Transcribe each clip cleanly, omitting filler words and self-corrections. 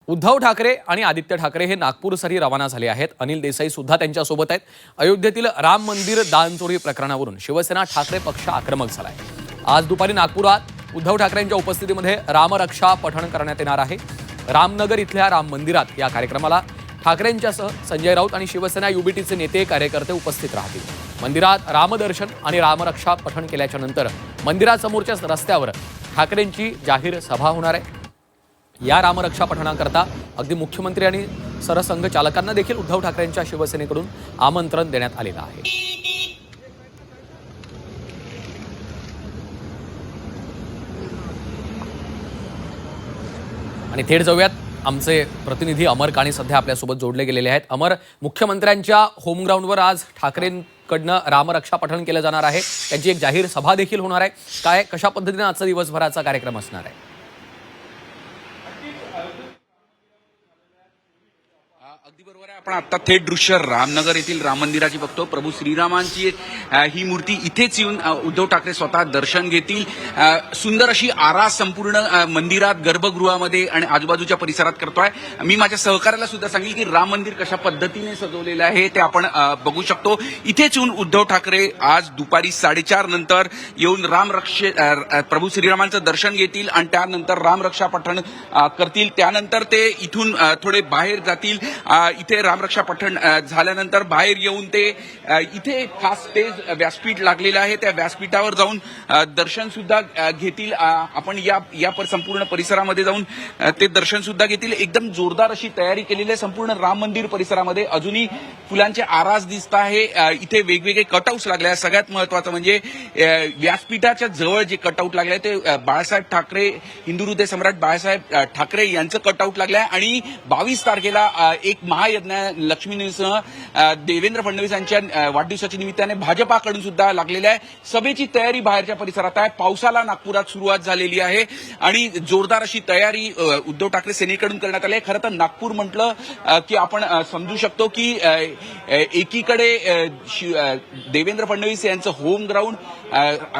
उद्धव ठाकरे आणि आदित्य ठाकरे हे नागपूरसाठी रवाना झाले आहेत. अनिल देसाई सुद्धा त्यांच्यासोबत आहेत. अयोध्येतील राम मंदिर दानचोरी प्रकरणावरून शिवसेना ठाकरे पक्ष आक्रमक झालाय. आज दुपारी नागपुरात उद्धव ठाकरेंच्या उपस्थितीमध्ये रामरक्षा पठण करण्यात येणार आहे. रामनगर इथल्या राम मंदिरात या कार्यक्रमाला ठाकरेंच्यासह संजय राऊत आणि शिवसेना युबीटीचे नेते कार्यकर्ते उपस्थित राहतील. मंदिरात रामदर्शन आणि रामरक्षा पठण केल्याच्या नंतर मंदिरासमोरच्या रस्त्यावर ठाकरेंची जाहीर सभा होणार आहे. या रामरक्षा पठणाकरता अगदी मुख्यमंत्री आणि सरसंघचालकांना देखील उद्धव ठाकरेंच्या शिवसेनेकडून आमंत्रण देण्यात आलेलं आहे. आणि थेट जाऊयात, आमचे प्रतिनिधी अमर काणी सध्या आपल्यासोबत जोडले गेलेले आहेत. अमर, मुख्यमंत्र्यांच्या होमग्राऊंडवर आज ठाकरेंकडनं रामरक्षा पठण केलं जाणार आहे. त्यांची एक जाहीर सभा देखील होणार आहे. काय, कशा पद्धतीने आजचा दिवसभराचा कार्यक्रम असणार आहे? अगदी बरोबर आहे. आपण आता थेट दृश्य रामनगर येथील राम मंदिराची बघतो. प्रभू श्रीरामांची ही मूर्ती इथेच येऊन उद्धव ठाकरे स्वतः दर्शन घेतील. सुंदर अशी आरास संपूर्ण मंदिरात, गर्भगृहामध्ये आणि आजूबाजूच्या परिसरात करतोय. मी माझ्या सहकार्याला सुद्धा सांगेल की राम मंदिर कशा पद्धतीने सजवलेलं आहे ते आपण बघू शकतो. इथेच येऊन उद्धव ठाकरे आज दुपारी 4:30 नंतर येऊन प्रभू श्रीरामांचं दर्शन घेतील आणि त्यानंतर रामरक्षा पठण करतील. त्यानंतर ते इथून थोडे बाहेर जातील. इथे रामरक्षा पठण झाल्यानंतर बाहेर येऊन ते इथे खास स्टेज व्यासपीठ लागलेलं आहे, त्या व्यासपीठावर जाऊन दर्शन सुद्धा घेतील. आपण या संपूर्ण परिसरामध्ये जाऊन ते दर्शन सुद्धा घेतील. एकदम जोरदार अशी तयारी केलेली आहे संपूर्ण राम मंदिर परिसरामध्ये. अजूनही फुलांचे आरास दिसत आहे. इथे वेगवेगळे कटआउट्स लागले आहेत. सगळ्यात महत्वाचं म्हणजे व्यासपीठाच्या जवळ जे कटआउट लागले आहे ते बाळासाहेब ठाकरे, हिंदू हृदय सम्राट बाळासाहेब ठाकरे यांचं कटआउट लागलं आहे. आणि 22 तारखेला एक महायज्ञ लक्ष्मी निवाससह देवेंद्र फडणवीस यांच्या वाढदिवसाच्या निमित्ताने भाजपाकडून सुद्धा लागलेलं आहे. सभेची तयारी बाहेरच्या परिसरात आहे. पावसाला नागपुरात सुरुवात झालेली आहे आणि जोरदार अशी तयारी उद्धव ठाकरे सेनेकडून करण्यात आली आहे. खरं तर नागपूर म्हटलं की आपण समजू शकतो की एकीकडे देवेंद्र फडणवीस यांचं होम ग्राउंड,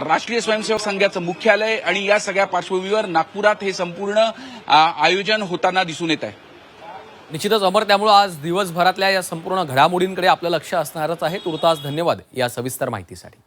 राष्ट्रीय स्वयंसेवक संघाचं मुख्यालय आणि या सगळ्या पार्श्वभूमीवर नागपुरात हे संपूर्ण आयोजन होताना दिसून येत आहे. निश्चितच अमर, त्यामुळे आज दिवसभरातल्या या संपूर्ण घडामोडींकडे आपलं लक्ष असणारच आहे. तुर्तास धन्यवाद या सविस्तर माहितीसाठी.